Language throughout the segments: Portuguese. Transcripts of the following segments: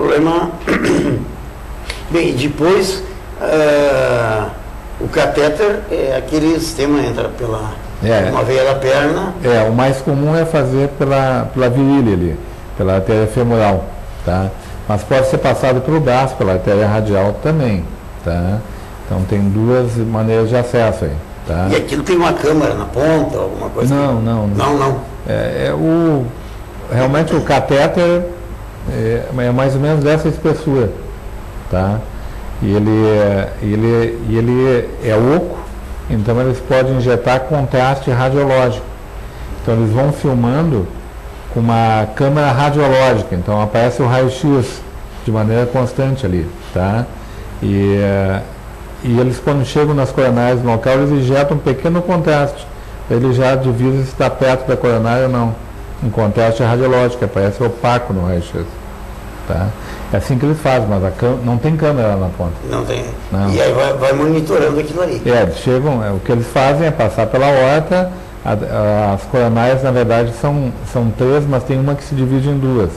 problema. Bem, depois o catéter é aquele sistema entra pela uma veia da perna. O mais comum é fazer pela virilha ali, pela artéria femoral, tá? Mas pode ser passado pelo braço, pela artéria radial também, tá? Então tem duas maneiras de acesso aí, tá? E aquilo tem uma câmara na ponta, alguma coisa? Não. Realmente o catéter é mais ou menos dessa espessura, tá? E ele é oco, então eles podem injetar contraste radiológico. Então eles vão filmando com uma câmera radiológica, então aparece o raio-x de maneira constante ali, tá? E eles, quando chegam nas coronárias no local, eles injetam um pequeno contraste, ele já divisa se está perto da coronária ou não. Um contraste radiológico, aparece opaco no raio-x, tá? É assim que eles fazem, mas não tem câmera lá na ponta. Não tem. Não. E aí vai monitorando aquilo ali. O que eles fazem é passar pela horta. As coronárias, na verdade, são três, mas tem uma que se divide em duas.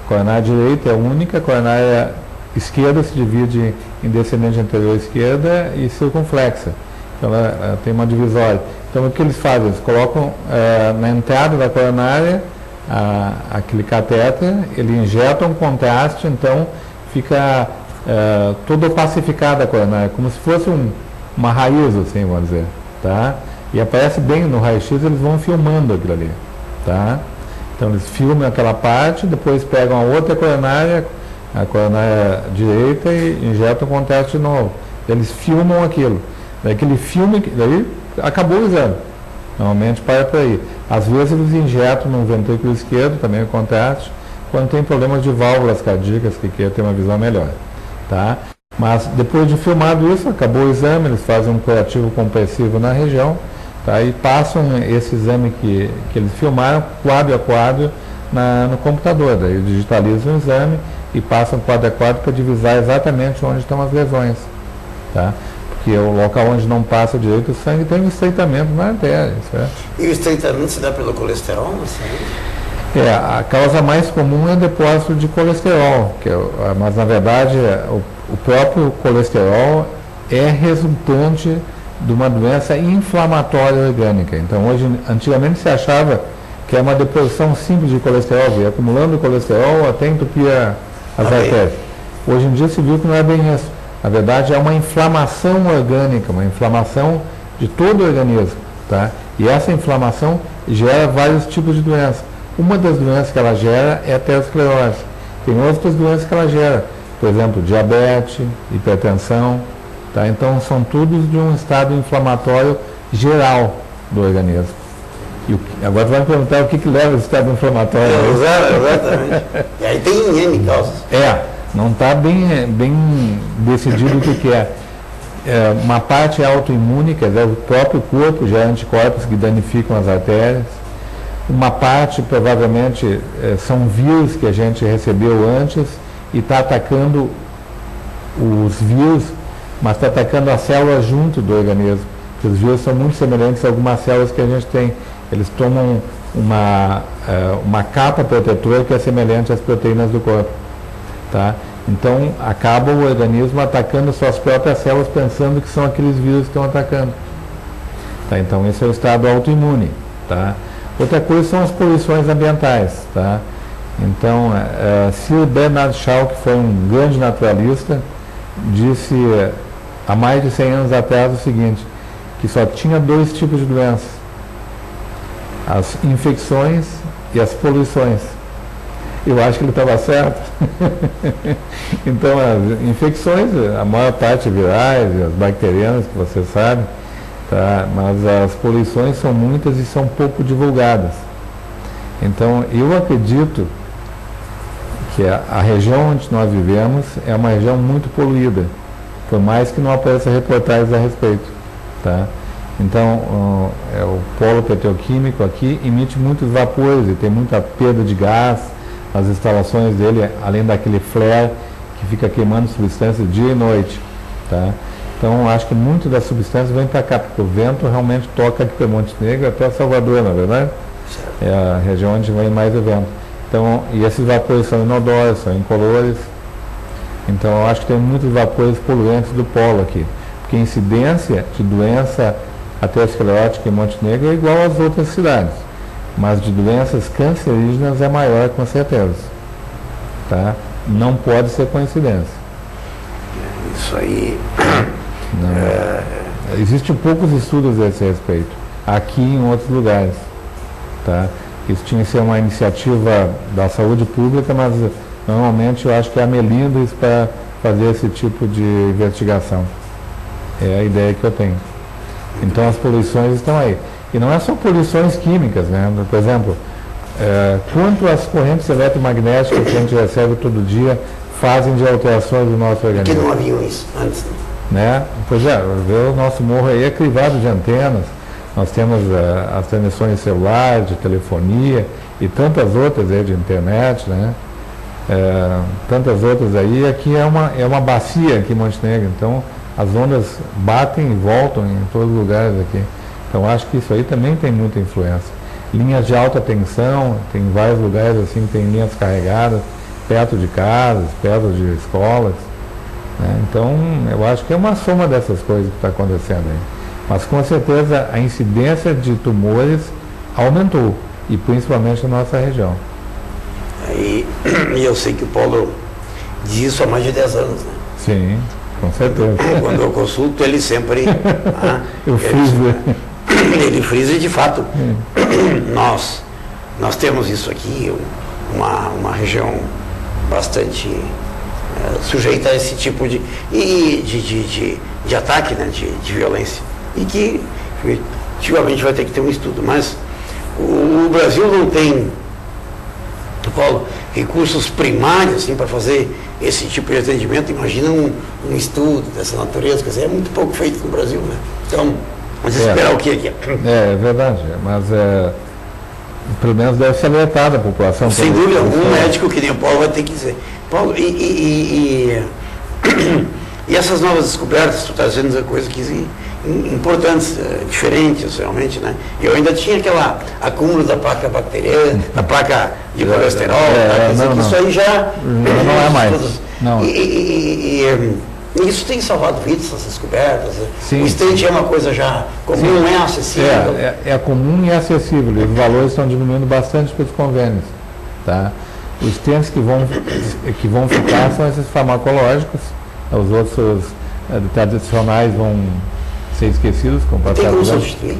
A coronária direita é única, a coronária esquerda se divide em descendente anterior esquerda e circunflexa. Então ela tem uma divisória. Então o que eles fazem? Eles colocam na entrada da coronária aquele catéter, ele injeta um contraste, então fica toda opacificada a coronária, como se fosse uma raiz, assim, vamos dizer, tá? E aparece bem no raio-x, eles vão filmando aquilo ali, tá? Então eles filmam aquela parte, depois pegam a outra coronária, a coronária direita, e injetam o contraste de novo. Eles filmam aquilo. Daquele filme, daí acabou o exame. Normalmente para por aí. Às vezes eles injetam no ventrículo esquerdo, também o contraste, quando tem problemas de válvulas cardíacas, que quer ter uma visão melhor, tá? Mas depois de filmado isso, acabou o exame, eles fazem um curativo compressivo na região, tá? E passam esse exame que eles filmaram, quadro a quadro, no computador. Daí digitalizam o exame e passam quadro a quadro para divisar exatamente onde estão as lesões, tá? Porque o local onde não passa direito o sangue tem um estreitamento na artéria, certo? E o estreitamento se dá pelo colesterol no sangue? A causa mais comum é o depósito de colesterol, mas na verdade o próprio colesterol é resultante de uma doença inflamatória orgânica. Então antigamente se achava que é uma deposição simples de colesterol, ia acumulando colesterol até entupir as artérias. Hoje em dia se viu que não é bem isso. Na verdade é uma inflamação orgânica, uma inflamação de todo o organismo, tá? E essa inflamação gera vários tipos de doenças. Uma das doenças que ela gera é a aterosclerose. Tem outras doenças que ela gera, por exemplo, diabetes, hipertensão, tá? Então são todos de um estado inflamatório geral do organismo. Agora você vai me perguntar o que leva ao estado inflamatório. Exatamente. E aí tem N causas. Não está bem decidido o que é. Uma parte é autoimune, quer dizer, o próprio corpo gera anticorpos que danificam as artérias. Uma parte, provavelmente, são vírus que a gente recebeu antes e está atacando os vírus, mas está atacando as células junto do organismo. Porque os vírus são muito semelhantes a algumas células que a gente tem. Eles tomam uma capa protetora que é semelhante às proteínas do corpo. Tá? Então acaba o organismo atacando suas próprias células pensando que são aqueles vírus que estão atacando. Tá? Então esse é o estado autoimune. Tá? Outra coisa são as poluições ambientais. Tá? Então Sir Bernard Shaw, que foi um grande naturalista, disse há mais de 100 anos atrás o seguinte, que só tinha dois tipos de doenças: as infecções e as poluições. Eu acho que ele estava certo. Então, as infecções, a maior parte virais, as bacterianas, que você sabe, tá? Mas as poluições são muitas e são pouco divulgadas. Então, eu acredito que a região onde nós vivemos é uma região muito poluída, por mais que não apareça reportagens a respeito. Tá? Então, o polo petroquímico aqui emite muitos vapores e tem muita perda de gás. As instalações dele, além daquele flare que fica queimando substâncias dia e noite. Tá? Então, acho que muito das substâncias vem para cá, porque o vento realmente toca aqui para Montenegro até Salvador, na verdade. É a região onde vem mais o vento. Então, e esses vapores são inodoros, são incolores, Então eu acho que tem muitos vapores poluentes do polo aqui, porque a incidência de doença aterosclerótica em Montenegro é igual às outras cidades, mas de doenças cancerígenas é maior com certeza. Tá? Não pode ser coincidência. Isso aí. Existem poucos estudos a esse respeito, aqui e em outros lugares. Tá? Isso tinha que ser uma iniciativa da saúde pública, mas normalmente eu acho que é a Melindres para fazer esse tipo de investigação. É a ideia que eu tenho. Então as poluições estão aí. E não é só poluições químicas, né? Por exemplo, quanto as correntes eletromagnéticas que a gente recebe todo dia fazem de alterações do nosso organismo. Que não haviam isso antes. Né? Pois é, o nosso morro aí é crivado de antenas. Nós temos as transmissões celulares, de telefonia e tantas outras aí de internet, né? Tantas outras aí. Aqui é uma bacia aqui em Montenegro, então as ondas batem e voltam em todos os lugares aqui. Então acho que isso aí também tem muita influência. Linhas de alta tensão, tem vários lugares assim que tem linhas carregadas, perto de casas, perto de escolas. Né? Então eu acho que é uma soma dessas coisas que está acontecendo aí. Mas com certeza a incidência de tumores aumentou, e principalmente na nossa região. E eu sei que o Paulo diz isso há mais de 10 anos, né? Sim, com certeza. Quando eu consulto, ele sempre... Ele frisa e, de fato, nós temos isso aqui, uma região bastante sujeita a esse tipo de ataque, né, de violência. E que, efetivamente, vai ter que ter um estudo. Mas o Brasil não tem, Paulo, recursos primários assim, para fazer esse tipo de atendimento. Imagina um estudo dessa natureza, quer dizer, é muito pouco feito no Brasil, né? Então, vamos esperar o que aqui? É verdade, mas pelo menos deve ser alertada a população. Sem dúvida, algum médico que nem o Paulo vai ter que dizer. Paulo, e essas novas descobertas, tu está dizendo coisas que importantes, diferentes realmente, né? Eu ainda tinha aquela acúmulo da placa bacteriana, da placa de colesterol, isso aí já não é mais. Não. E isso tem salvado vidas, essas descobertas. Sim, o stent é uma coisa já comum, é acessível. É comum e acessível. E os valores estão diminuindo bastante pelos convênios. Tá? Os stents que vão ficar são esses farmacológicos. Os outros tradicionais vão ser esquecidos com o passar do tempo. Tem como substituir?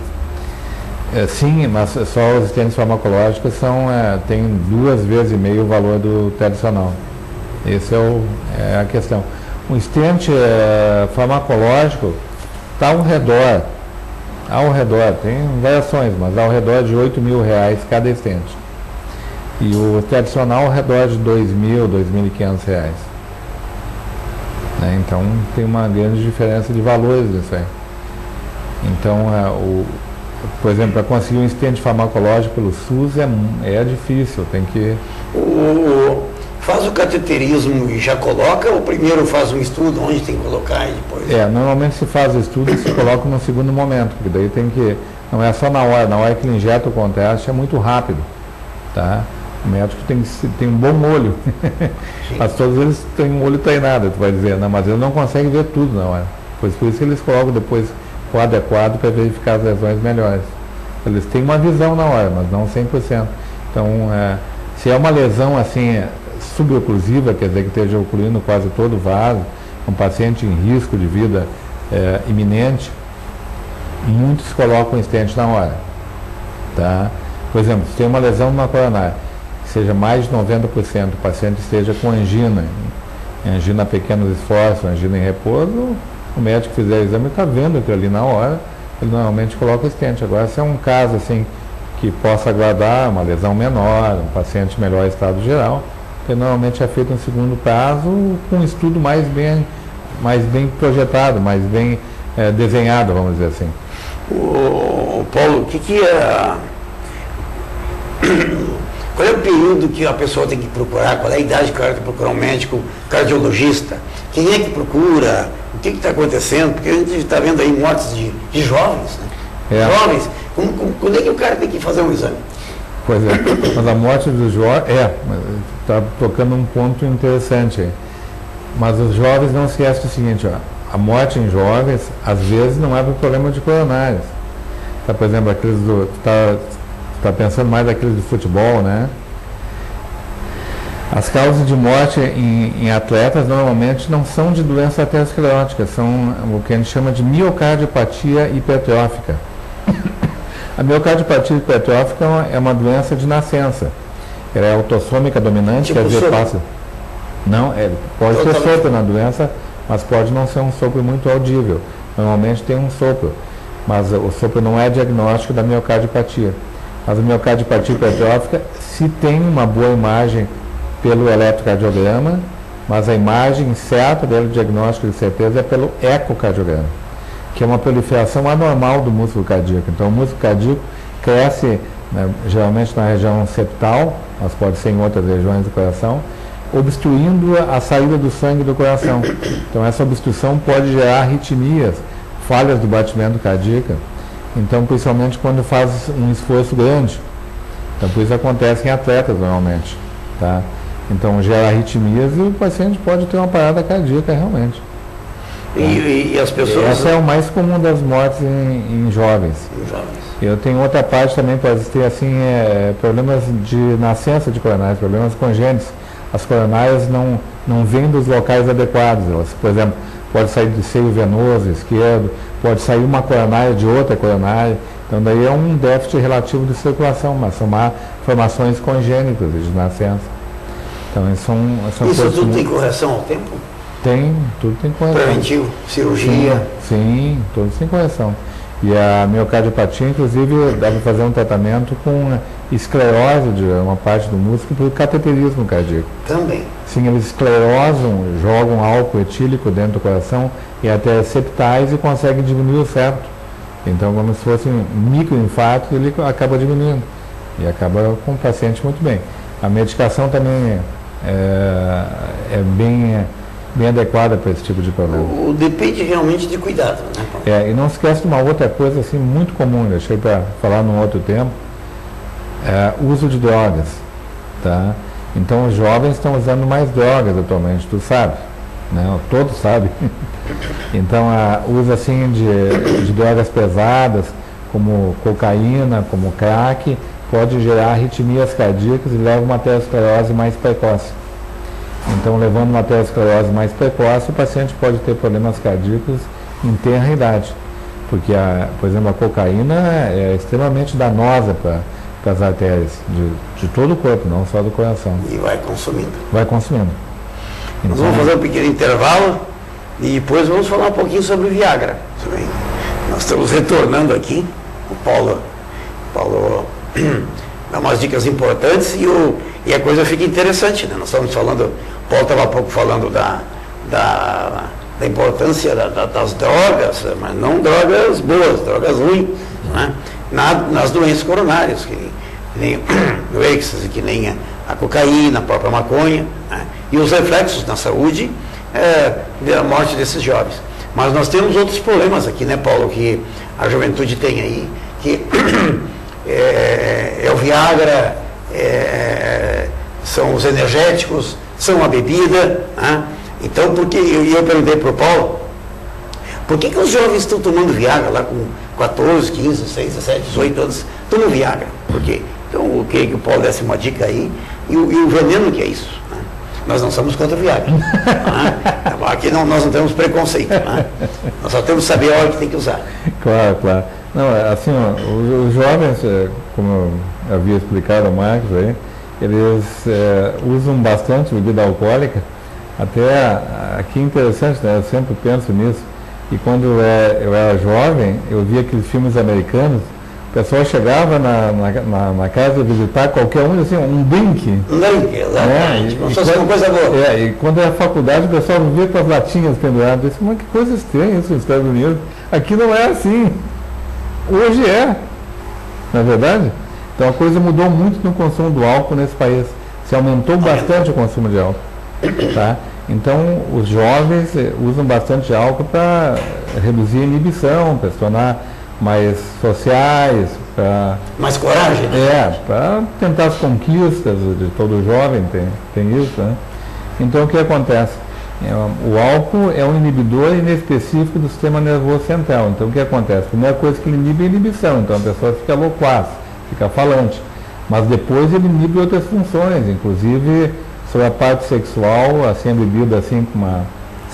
Sim, mas só os stents farmacológicos têm 2,5 vezes o valor do tradicional. Essa é a questão. Um stent farmacológico está ao redor, tem variações, mas ao redor de R$8.000 cada stent. E o tradicional ao redor de R$2.000, R$2.500. Né? Então tem uma grande diferença de valores disso aí. Então, por exemplo, para conseguir um stent farmacológico pelo SUS é difícil, tem que... Faz o cateterismo e já coloca, ou primeiro faz um estudo onde tem que colocar e depois? Normalmente se faz o estudo e se coloca no segundo momento, porque daí não é só na hora que ele injeta o contraste é muito rápido, tá? O médico tem um bom olho, mas todos eles têm um olho treinado, tu vai dizer, não, mas eles não conseguem ver tudo na hora, por isso que eles colocam depois quadro a quadro para verificar as lesões melhores. Eles têm uma visão na hora, mas não 100%. Então, se é uma lesão assim suboclusiva, quer dizer que esteja ocluindo quase todo o vaso, um paciente em risco de vida iminente, muitos colocam stent na hora. Tá? Por exemplo, se tem uma lesão numa coronária, seja mais de 90%, o paciente esteja com angina a pequenos esforços, angina em repouso, o médico que fizer o exame está vendo aquilo ali na hora, ele normalmente coloca stent. Agora, se é um caso assim que possa agradar uma lesão menor, um paciente melhor estado geral, que normalmente é feito em segundo prazo com um estudo mais bem projetado, mais bem desenhado, vamos dizer assim. Paulo, qual é o período que a pessoa tem que procurar? Qual é a idade que o cara tem que procurar um médico cardiologista? Quem é que procura? O que está acontecendo? Porque a gente está vendo aí mortes de jovens, né? Jovens. Quando é que o cara tem que fazer um exame? Pois é, mas a morte dos jovens, está tocando um ponto interessante aí. Mas os jovens não esquecem o seguinte, ó, a morte em jovens, às vezes, não é por problema de coronários. Tá, por exemplo, aqueles do... Tá pensando mais daqueles do futebol, né? As causas de morte em atletas normalmente não são de doença aterosclerótica, são o que a gente chama de miocardiopatia hipertrófica. A miocardiopatia hipertrófica é uma doença de nascença. Ela é autossômica dominante, tipo quer dizer, passa... Não, pode ter sopro na doença, mas pode não ser um sopro muito audível. Normalmente tem um sopro, mas o sopro não é diagnóstico da miocardiopatia. Mas a miocardiopatia hipertrófica, se tem uma boa imagem pelo eletrocardiograma, mas a imagem certa dele, o diagnóstico de certeza, é pelo ecocardiograma, que é uma proliferação anormal do músculo cardíaco. Então, o músculo cardíaco cresce, né, geralmente na região septal, mas pode ser em outras regiões do coração, obstruindo a saída do sangue do coração. Então, essa obstrução pode gerar arritmias, falhas do batimento cardíaco. Então, principalmente quando faz um esforço grande. Então, por isso acontece em atletas normalmente. Tá? Então, gera arritmias e o paciente pode ter uma parada cardíaca realmente. E as pessoas... Essa é o mais comum das mortes em jovens. Eu tenho outra parte também, pode ter assim, problemas de nascença de coronárias, problemas congênitos. As coronárias não vêm dos locais adequados. Elas, por exemplo, pode sair do seio venoso esquerdo, pode sair uma coronária de outra coronária. Então, daí é um déficit relativo de circulação, mas são formações congênitas de nascença. Então, são isso tudo tem correção ao tempo? Tem, tudo tem correção. Preventivo, cirurgia? Sim, tudo tem correção. E a miocardiopatia, inclusive, dá para fazer um tratamento com esclerose de uma parte do músculo por cateterismo cardíaco. Também? Sim, eles esclerosam, jogam álcool etílico dentro do coração e até septais e conseguem diminuir o septo. Então, como se fosse um microinfarto, ele acaba diminuindo e acaba com o paciente muito bem. A medicação também é bem adequada para esse tipo de problema. Depende realmente de cuidado, né? E não esquece de uma outra coisa assim, muito comum, deixei para falar num outro tempo, o uso de drogas. Tá? Então, os jovens estão usando mais drogas atualmente, tu sabe, né? Todos sabem. Então, o uso assim, de drogas pesadas, como cocaína, como crack, pode gerar arritmias cardíacas e leva a uma aterosclerose mais precoce. Então, levando uma aterosclerose mais precoce, o paciente pode ter problemas cardíacos em tenra idade. Porque, por exemplo, a cocaína é extremamente danosa para as artérias de todo o corpo, não só do coração. E vai consumindo. Vai consumindo. Nós vamos fazer um pequeno intervalo e depois vamos falar um pouquinho sobre Viagra. Nós estamos retornando aqui. O Paulo dá umas dicas importantes e a coisa fica interessante, né? Nós estamos falando, o Paulo estava há pouco falando da importância das drogas, mas não drogas boas, drogas ruins, né? Nas doenças coronárias, que nem o êxtase, que nem a cocaína, a própria maconha, né? E os reflexos na saúde da morte desses jovens. Mas nós temos outros problemas aqui, né, Paulo, que a juventude tem aí, que é o Viagra, são os energéticos, são a bebida, né? Então, eu perguntei para o Paulo, por que os jovens estão tomando Viagra lá com 14, 15, 16, 17, 18 anos, tomam Viagra? Por quê? Então, eu queria que o Paulo desse uma dica aí, e o veneno que é isso, né? Nós não somos contra o Viagra, né? Aqui nós não temos preconceito, né? Nós só temos que saber a hora que tem que usar. Claro, claro. Não, assim, os jovens, como eu havia explicado ao Marcos aí, eles usam bastante bebida alcoólica. Até aqui é interessante, né? Eu sempre penso nisso. E quando eu era jovem, eu via aqueles filmes americanos, o pessoal chegava na casa visitar qualquer um, assim, um drink. Um drink, exatamente. Como se fosse uma coisa boa. E quando era faculdade, o pessoal via com as latinhas penduradas. Eu disse, mas que coisa estranha isso nos Estados Unidos. Aqui não é assim. Hoje não é verdade? Então a coisa mudou muito no consumo do álcool nesse país. Se aumentou bastante o consumo de álcool. Tá? Então os jovens usam bastante álcool para reduzir a inibição, para se tornar mais sociais, para... Mais coragem, né? Para tentar as conquistas de todo jovem, tem isso, né? Então o que acontece? O álcool é um inibidor inespecífico do sistema nervoso central. Então o que acontece? A primeira coisa que ele inibe é a inibição, então a pessoa fica loquaz, fica falante. Mas depois ele inibe outras funções, inclusive sobre a parte sexual, assim, a bebida assim, com uma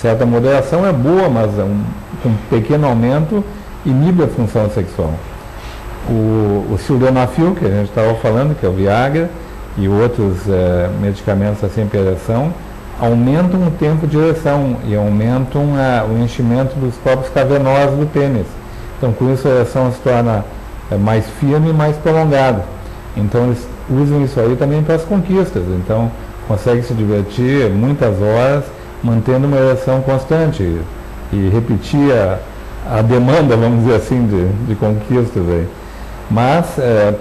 certa moderação é boa, mas com um pequeno aumento inibe a função sexual. O sildenafil, que a gente estava falando, que é o Viagra, e outros medicamentos assim para ereção, aumentam o tempo de ereção e aumentam o enchimento dos corpos cavernosos do pênis. Então, com isso, a ereção se torna mais firme e mais prolongada. Então, eles usam isso aí também para as conquistas. Então, consegue se divertir muitas horas, mantendo uma ereção constante e repetir a demanda, vamos dizer assim, de conquistas aí. Mas,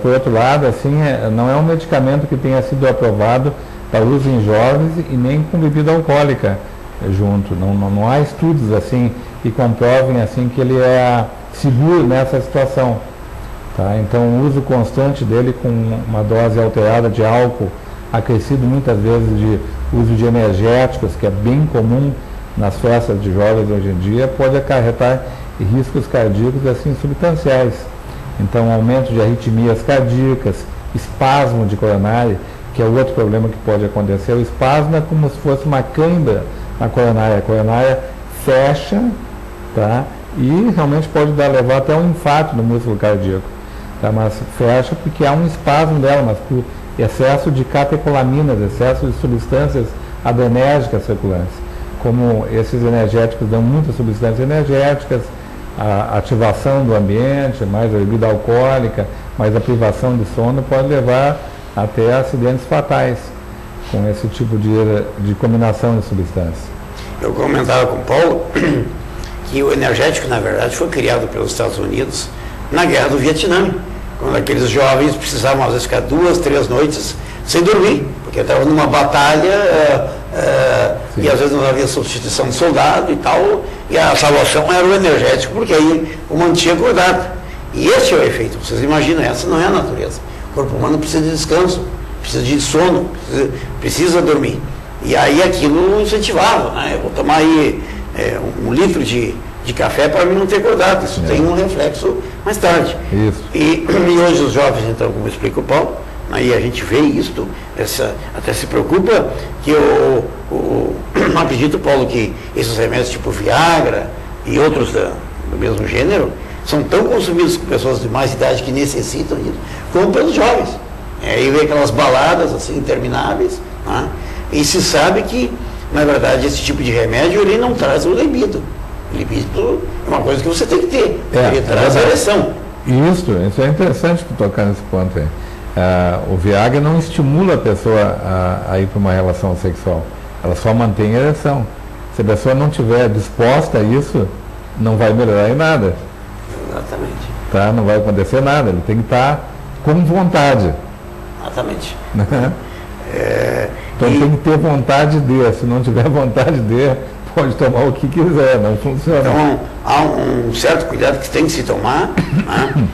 por outro lado, assim, não é um medicamento que tenha sido aprovado para uso em jovens e nem com bebida alcoólica junto. Não há estudos assim que comprovem assim que ele é seguro nessa situação. Tá? Então, o uso constante dele com uma dose alterada de álcool, acrescido muitas vezes de uso de energéticos, que é bem comum nas festas de jovens hoje em dia, pode acarretar riscos cardíacos assim substanciais. Então, aumento de arritmias cardíacas, espasmo de coronária, que é outro problema que pode acontecer. O espasmo é como se fosse uma cãibra na coronária. A coronária fecha, tá? E realmente pode levar até um infarto no músculo cardíaco. Tá? Mas fecha porque há um espasmo dela, mas por excesso de catecolaminas, excesso de substâncias adrenérgicas circulantes. Como esses energéticos dão muitas substâncias energéticas, a ativação do ambiente, mais a bebida alcoólica, mais a privação de sono pode levar até acidentes fatais com esse tipo de combinação de substâncias. Eu comentava com o Paulo que o energético, na verdade, foi criado pelos Estados Unidos na Guerra do Vietnã, quando aqueles jovens precisavam, às vezes, ficar 2, 3 noites sem dormir, porque estavam numa batalha e às vezes não havia substituição de soldado e tal, e a salvação era o energético, porque aí o mantinha acordado. E esse é o efeito, vocês imaginam, essa não é a natureza. O corpo humano precisa de descanso, precisa de sono, precisa dormir. E aí aquilo incentivava, né? Eu vou tomar aí 1 litro de café para mim não ter acordado. Isso tem um reflexo mais tarde. Isso. E hoje os jovens, então, como explica o Paulo, aí a gente vê isto, até se preocupa que não acredito, Paulo, que esses remédios tipo Viagra e outros do mesmo gênero são tão consumidos por pessoas de mais idade que necessitam disso, como pelos jovens. E vê aquelas baladas assim intermináveis, né? E se sabe que, na verdade, esse tipo de remédio ele não traz o libido. O libido é uma coisa que você tem que ter, ele traz a ereção. Isso é interessante tocar nesse ponto aí. O Viagra não estimula a pessoa a ir para uma relação sexual, ela só mantém a ereção. Se a pessoa não estiver disposta a isso, não vai melhorar em nada. Exatamente. Tá? Não vai acontecer nada, ele tem que estar com vontade. Exatamente. Então tem que ter vontade de, se não tiver vontade de, pode tomar o que quiser, não funciona. Então há um certo cuidado que tem que se tomar, né?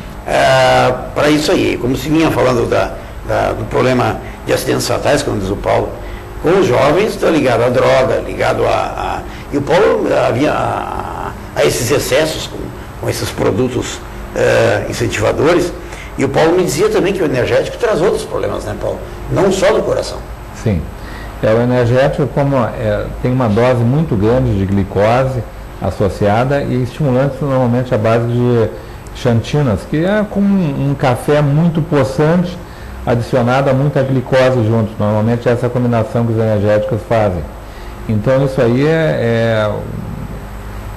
Para isso aí, como se vinha falando do problema de acidentes fatais, como diz o Paulo, com os jovens está ligado à droga, ligado e o Paulo havia a esses excessos com esses produtos incentivadores, e o Paulo me dizia também que o energético traz outros problemas, né, Paulo? Não só do coração. Sim. O energético, como tem uma dose muito grande de glicose associada e estimulantes normalmente à base de xantinas, que é como um café muito possante adicionado a muita glicose junto. Normalmente é essa combinação que os energéticos fazem. Então isso aí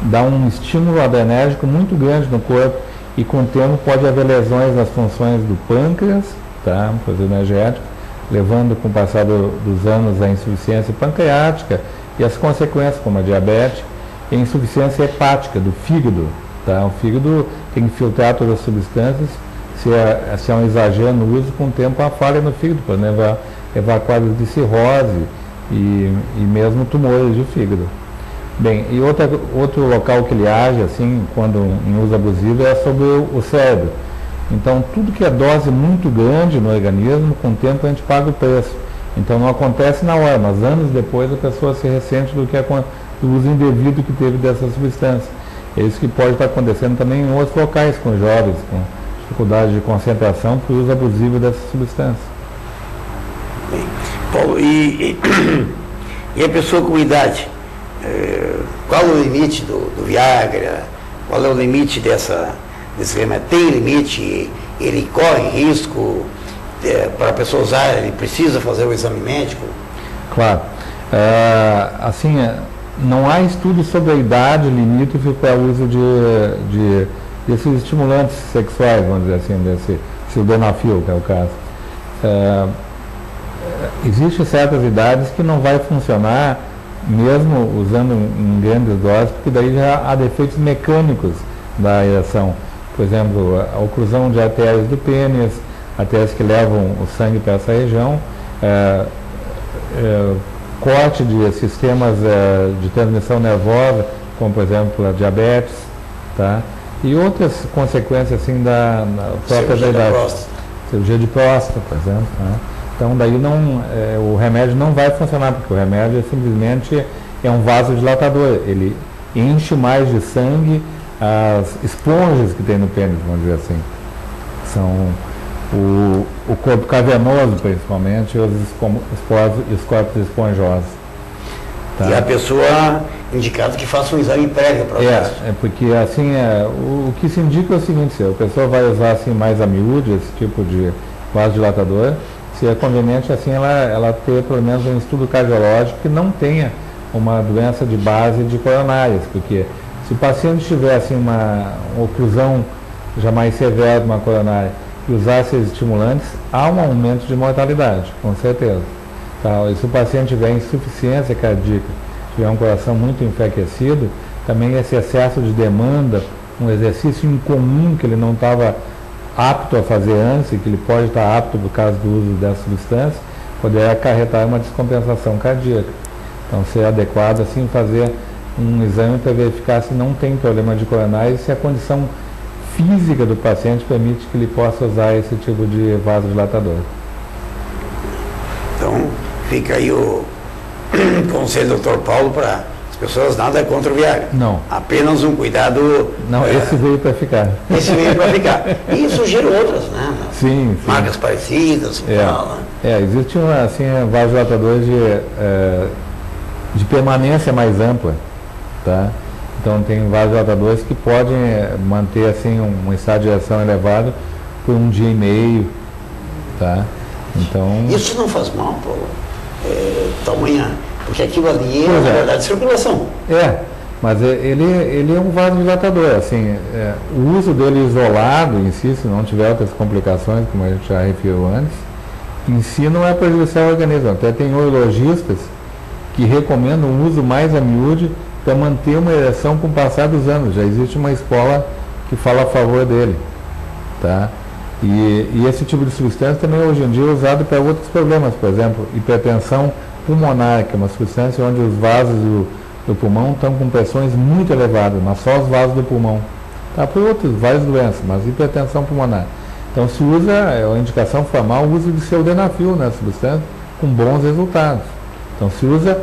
dá um estímulo adrenérgico muito grande no corpo e com o tempo pode haver lesões nas funções do pâncreas, tá, para os energéticos, levando com o passar dos anos a insuficiência pancreática e as consequências como a diabetes e a insuficiência hepática do fígado. Tá? O fígado tem que filtrar todas as substâncias, se há um exagero no uso, com o tempo há falha no fígado, pode levar quadros de cirrose e mesmo tumores de fígado. Bem, e outro local que ele age, assim, quando em uso abusivo, é sobre o cérebro. Então, tudo que é dose muito grande no organismo, com o tempo a gente paga o preço. Então, não acontece na hora, mas anos depois a pessoa se ressente do que do uso indevido que teve dessa substância. É isso que pode estar acontecendo também em outros locais com jovens, com dificuldade de concentração por uso abusivo dessa substância. Bem, Paulo, e a pessoa com idade? Qual é o limite do Viagra? Qual é o limite desse remédio? Tem limite? Ele corre risco para a pessoa usar? Ele precisa fazer o exame médico? Claro. Assim, não há estudos sobre a idade limítrofe para o uso desses estimulantes sexuais, vamos dizer assim, desse sildenafil, que é o caso. Existem certas idades que não vai funcionar mesmo usando em grandes doses, porque daí já há defeitos mecânicos da ereção. Por exemplo, a oclusão de artérias do pênis, artérias que levam o sangue para essa região, corte de sistemas de transmissão nervosa, como por exemplo a diabetes, tá? E outras consequências assim da própria idade. Cirurgia de próstata, por exemplo. Né? Então daí o remédio não vai funcionar, porque o remédio simplesmente é um vasodilatador. Ele enche mais de sangue as esponjas que tem no pênis, vamos dizer assim. São o corpo cavernoso, principalmente, e os corpos esponjosos. Tá? E a pessoa indicado que faça um exame prévio para isso. Porque assim, o que se indica é o seguinte: se a pessoa vai usar assim, mais a miúde, esse tipo de vasodilatador, se é conveniente assim, ela ter pelo menos um estudo cardiológico que não tenha uma doença de base de coronárias, porque se o paciente tiver assim, uma oclusão já mais severa de uma coronária e usar esses estimulantes, há um aumento de mortalidade, com certeza. Tá? E se o paciente tiver insuficiência cardíaca, tiver um coração muito enfraquecido, também esse excesso de demanda, um exercício incomum que ele não estava apto a fazer antes, e que ele pode estar apto por causa do uso dessa substância, poderá acarretar uma descompensação cardíaca. Então, ser adequado assim fazer um exame para verificar se não tem problema de coronária e se a condição física do paciente permite que ele possa usar esse tipo de vasodilatador. Então, fica aí o conselho do Dr. Paulo para as pessoas, nada contra o Viagra. Não. Apenas um cuidado. Não, esse veio para ficar. Esse veio para ficar. E surgiram outras, né? Sim. Marcas parecidas e tal. Né? Existe assim, vasodilatadores de permanência mais ampla. Tá? Então tem vasodilatadores que podem manter assim, um estado de ereção elevado por um dia e meio. Tá? Então, isso não faz mal, Paulo? Tamanha, porque aquilo ali é, na verdade, circulação. Mas ele é um vasodilatador. Assim, o uso dele isolado em si, se não tiver outras complicações, como a gente já referiu antes, em si não é prejudicial ao organismo. Até tem urologistas que recomendam o uso mais a miúde para manter uma ereção com o passar dos anos. Já existe uma escola que fala a favor dele. Tá? E esse tipo de substância também hoje em dia é usado para outros problemas, por exemplo, hipertensão pulmonar, que é uma substância onde os vasos do pulmão estão com pressões muito elevadas, mas só os vasos do pulmão. Tá? Por várias doenças, mas hipertensão pulmonar. Então se usa, é uma indicação formal, o uso de sildenafil nessa substância com bons resultados. Então se usa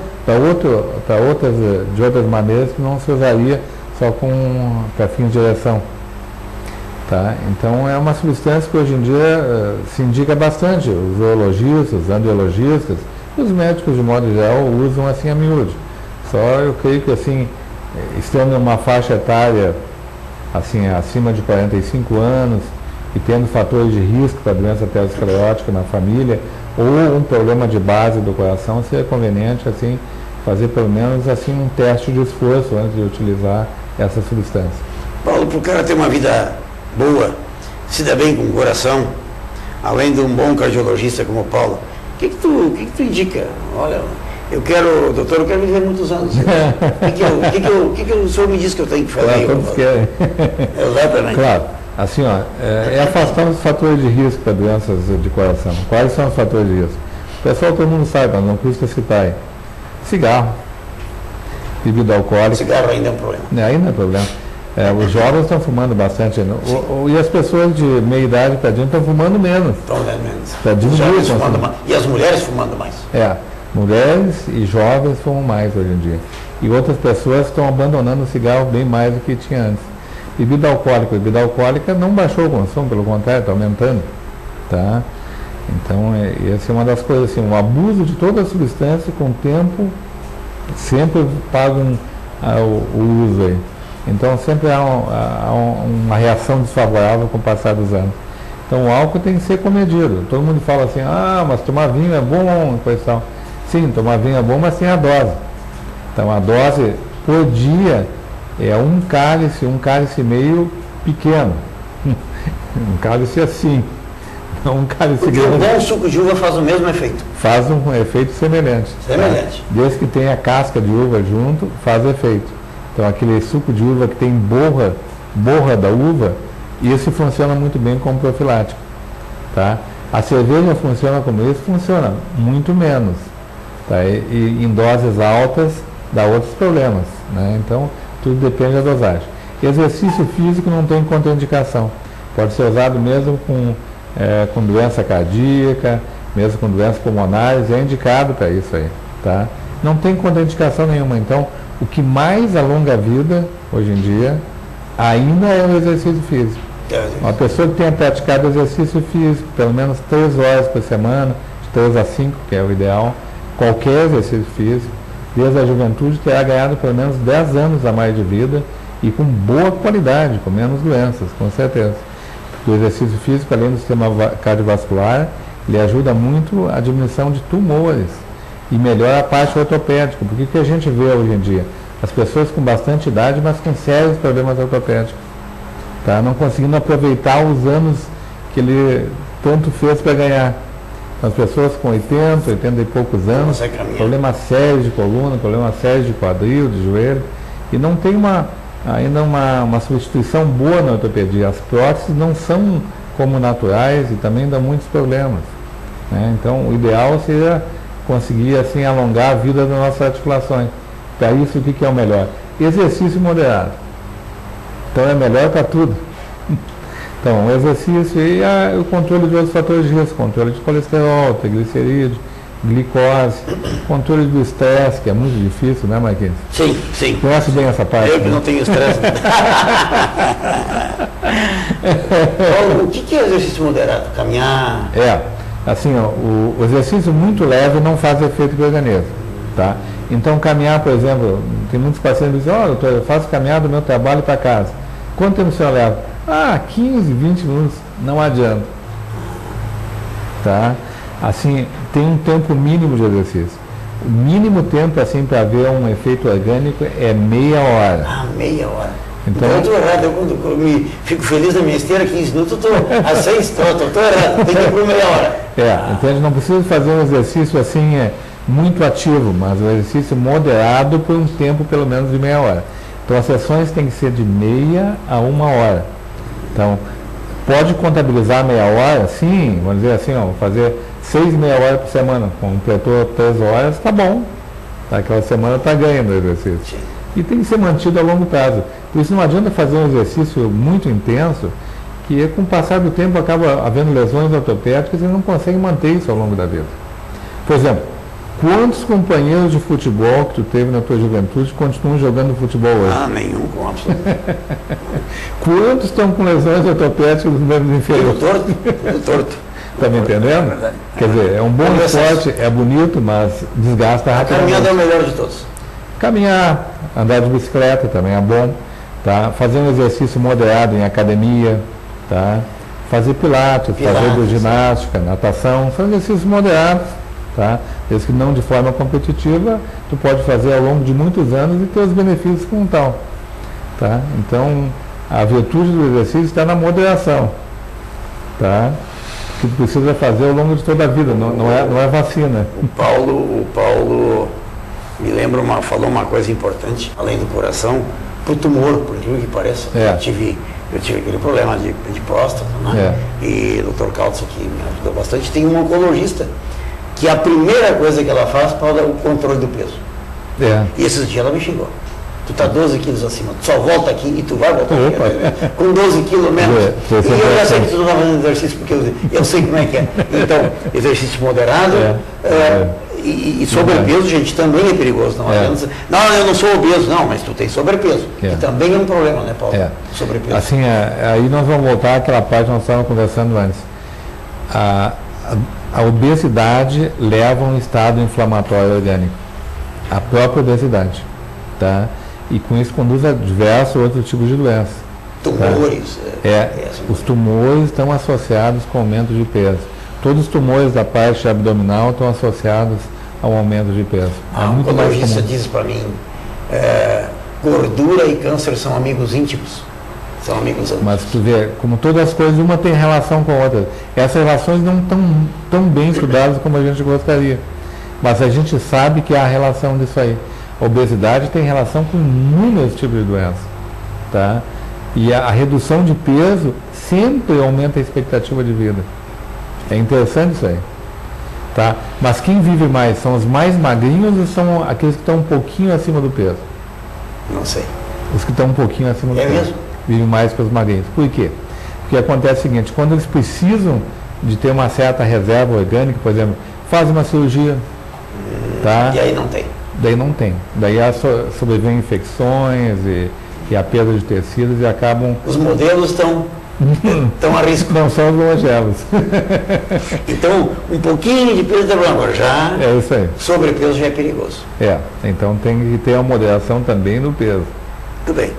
de outras maneiras que não se usaria só para fins de ereção. Tá? Então é uma substância que hoje em dia se indica bastante. Os urologistas, os andrologistas, os médicos de modo geral usam assim a miúde. Só eu creio que assim, estando em uma faixa etária assim, acima de 45 anos e tendo fatores de risco para doença aterosclerótica na família ou um problema de base do coração, seria conveniente assim, fazer pelo menos assim, um teste de esforço antes de utilizar essa substância. Paulo, para o cara ter uma vida boa, se dá bem com o coração, além de um bom cardiologista como o Paulo, o que tu indica? Olha, doutor, eu quero viver muitos anos. O que o senhor me diz que eu tenho que fazer? Todos querem. Exatamente. Claro. Assim, afastar os fatores de risco para doenças de coração. Quais são os fatores de risco? O pessoal, todo mundo sabe, mas não custa citar. Cigarro, bebida alcoólica. Cigarro ainda é um problema. Ainda é problema. Os jovens estão fumando bastante. E as pessoas de meia idade para diante estão fumando menos. Estão menos. Para diminuir. E as mulheres fumando mais. Mulheres e jovens fumam mais hoje em dia. E outras pessoas estão abandonando o cigarro bem mais do que tinha antes. Bebida alcoólica não baixou o consumo, pelo contrário, está aumentando. Tá? Então, essa é uma das coisas, assim, o abuso de toda a substância, com o tempo, sempre pagam o uso aí. Então, sempre há uma reação desfavorável com o passar dos anos. Então, o álcool tem que ser comedido. Todo mundo fala assim, mas tomar vinho é bom, coisa e tal. Sim, tomar vinho é bom, mas tem a dose. Então, a dose por dia é um cálice e meio pequeno. Um cálice assim. Não um cálice porque grande. O bom suco de uva faz o mesmo efeito. Faz um efeito semelhante. Semelhante. Tá? Desde que tenha casca de uva junto, faz efeito. Então, aquele suco de uva que tem borra da uva, esse funciona muito bem como profilático. Tá? A cerveja funciona como isso? Funciona muito menos. Tá? E em doses altas dá outros problemas. Né? Então, tudo depende da dosagem. Exercício físico não tem contraindicação. Pode ser usado mesmo com doença cardíaca, mesmo com doenças pulmonares, é indicado para isso aí. Tá? Não tem contraindicação nenhuma. Então, o que mais alonga a vida, hoje em dia, ainda é o exercício físico. Uma pessoa que tenha praticado exercício físico, pelo menos 3 horas por semana, de 3 a 5, que é o ideal, qualquer exercício físico, desde a juventude, terá ganhado pelo menos 10 anos a mais de vida e com boa qualidade, com menos doenças, com certeza. Porque o exercício físico, além do sistema cardiovascular, ele ajuda muito a diminuição de tumores e melhora a parte ortopédica. Porque o que a gente vê hoje em dia? As pessoas com bastante idade, mas com sérios problemas ortopédicos. Tá? Não conseguindo aproveitar os anos que ele tanto fez para ganhar. As pessoas com 80 e poucos anos, problemas sérios de coluna, problemas sérios de quadril, de joelho, e não tem ainda uma substituição boa na ortopedia. As próteses não são como naturais e também dão muitos problemas. Né? Então, o ideal seria conseguir assim alongar a vida das nossas articulações. Para isso, o que é o melhor? Exercício moderado. Então, é melhor para tudo. Então, o exercício e o controle de outros fatores de risco, controle de colesterol, triglicerídeo, glicose, controle do estresse, que é muito difícil, né, Marquinhos? Sim, sim. Conhece bem essa parte? Eu que não tenho estresse. O que é exercício moderado? Caminhar? Assim, o exercício muito leve não faz efeito no organismo, tá? Então, caminhar, por exemplo, tem muitos pacientes que dizem, doutor, eu faço caminhada do meu trabalho para casa. Quanto tempo o senhor leva? 15, 20 minutos, não adianta. Tá? Assim, tem um tempo mínimo de exercício. O mínimo tempo, assim, para ver um efeito orgânico é meia hora. Meia hora. Então, eu estou errado, eu me fico feliz na minha esteira, 15 minutos, eu estou a 6, estou errado, tem que ir por meia hora. Então a gente não precisa fazer um exercício assim muito ativo, mas um exercício moderado por um tempo pelo menos de meia hora. Então as sessões têm que ser de meia a 1 hora. Então, pode contabilizar meia hora, sim, vamos dizer assim, fazer 6 meia hora por semana, completou 3 horas, está bom. Aquela semana está ganhando o exercício. Sim. E tem que ser mantido a longo prazo. Por isso não adianta fazer um exercício muito intenso, que com o passar do tempo acaba havendo lesões ortopédicas e não consegue manter isso ao longo da vida. Por exemplo, quantos companheiros de futebol que tu teve na tua juventude continuam jogando futebol hoje? Nenhum, com absoluto. Quantos estão com lesões ortopédicas nos membros inferiores? Tudo torto. Está me entendendo? Quer dizer, é um bom esporte, é bonito, mas desgasta rapidamente. A caminhada é o melhor de todos. Caminhar, andar de bicicleta também é bom. Tá? Fazer um exercício moderado em academia, tá? Fazer pilates, fazer ginástica, natação, são exercícios moderados. Tá? Desde que não de forma competitiva, tu pode fazer ao longo de muitos anos e ter os benefícios com tal. Tá? Então, a virtude do exercício está na moderação. Tá? Que tu precisa fazer ao longo de toda a vida, não é vacina. O Paulo me lembra, falou uma coisa importante, além do coração, para o tumor, por incrível que pareça. Eu tive aquele problema de próstata, né? E o Dr. Caltz aqui me ajudou bastante. Tem um oncologista que a primeira coisa que ela faz é o controle do peso. E esses dias ela me xingou. Tu tá 12 quilos acima, tu só volta aqui e tu vai voltar aqui, com 12 quilos menos. E eu já sei que tu não está fazendo exercício, porque eu sei como é que é. Então, exercício moderado, E sobrepeso, gente, também é perigoso. Não, não, eu não sou obeso, não, mas tu tem sobrepeso. Que também é um problema, né, Paulo? Sobrepeso. Assim, aí nós vamos voltar àquela parte que nós estávamos conversando antes. A obesidade leva a um estado inflamatório orgânico. A própria obesidade. Tá? E com isso conduz a diversos outros tipos de doenças. Tumores. Tá? Os tumores estão associados com aumento de peso. Todos os tumores da parte abdominal estão associados ao aumento de peso. Um oncologista diz para mim, gordura e câncer são amigos íntimos. São amigos íntimos. Mas tu vê, como todas as coisas, uma tem relação com a outra. Essas relações não estão tão bem estudadas como a gente gostaria. Mas a gente sabe que há relação disso aí. A obesidade tem relação com inúmeros tipos de doenças. Tá? E a redução de peso sempre aumenta a expectativa de vida. É interessante isso aí. Tá? Mas quem vive mais? São os mais magrinhos ou são aqueles que estão um pouquinho acima do peso? Não sei. Os que estão um pouquinho acima do peso. Mesmo? Vivem mais que os magrinhos. Por quê? Porque acontece o seguinte, quando eles precisam de ter uma certa reserva orgânica, por exemplo, fazem uma cirurgia. Tá? E aí não tem. Daí não tem. Daí sobrevivem infecções e a perda de tecidos e acabam... Os modelos estão a risco. Não são os longevos. Então, um pouquinho de peso da branca já... É isso aí. Sobrepeso já é perigoso. Então tem que ter uma moderação também no peso. Muito bem.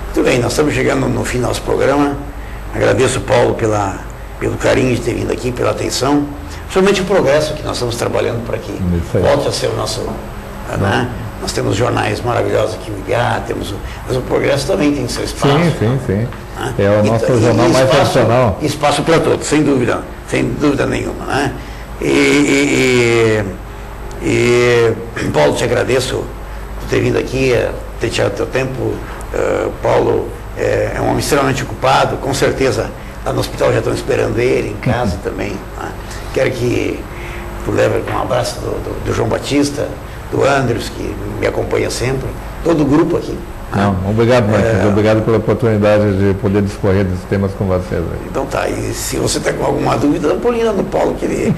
Muito bem, nós estamos chegando no fim do nosso programa. Agradeço, Paulo, pelo carinho de ter vindo aqui, pela atenção. Principalmente o progresso que nós estamos trabalhando para que volte a ser o nosso... Né? Nós temos jornais maravilhosos aqui no IGA, mas o progresso também tem seu espaço. Sim. Né? É o nosso jornal mais tradicional. Espaço para todos, sem dúvida nenhuma. Né? Paulo, te agradeço por ter vindo aqui, ter tirado teu tempo. Paulo é um homem extremamente ocupado, com certeza lá no hospital já estão esperando ele, em casa também. Né? Quero que tu leve um abraço do João Batista, do Andrews, que me acompanha sempre, todo o grupo aqui. Não, obrigado, Marcos. Obrigado pela oportunidade de poder discorrer desses temas com vocês. Então tá, e se você está com alguma dúvida, dá uma pulinha no Paulo, que ele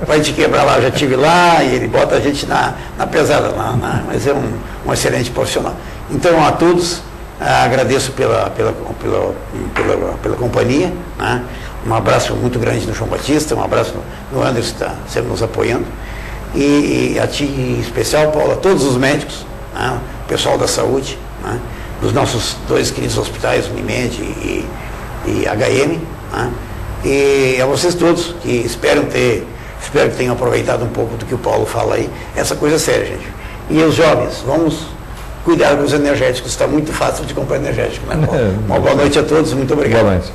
vai te quebrar lá. Eu já estive lá e ele bota a gente na pesada lá, mas é um excelente profissional. Então, a todos, agradeço pela companhia, né? Um abraço muito grande no João Batista, um abraço no Anderson, que está sempre nos apoiando. E a ti em especial, Paulo, a todos os médicos, né? O pessoal da saúde, né? Dos nossos dois queridos hospitais, Unimed e HM, né? E a vocês todos, que espero que tenham aproveitado um pouco do que o Paulo fala aí. Essa coisa é séria, gente. E os jovens, vamos cuidar dos energéticos, está muito fácil de comprar energético, né, Paulo? Uma boa noite a todos, muito obrigado. Boa noite.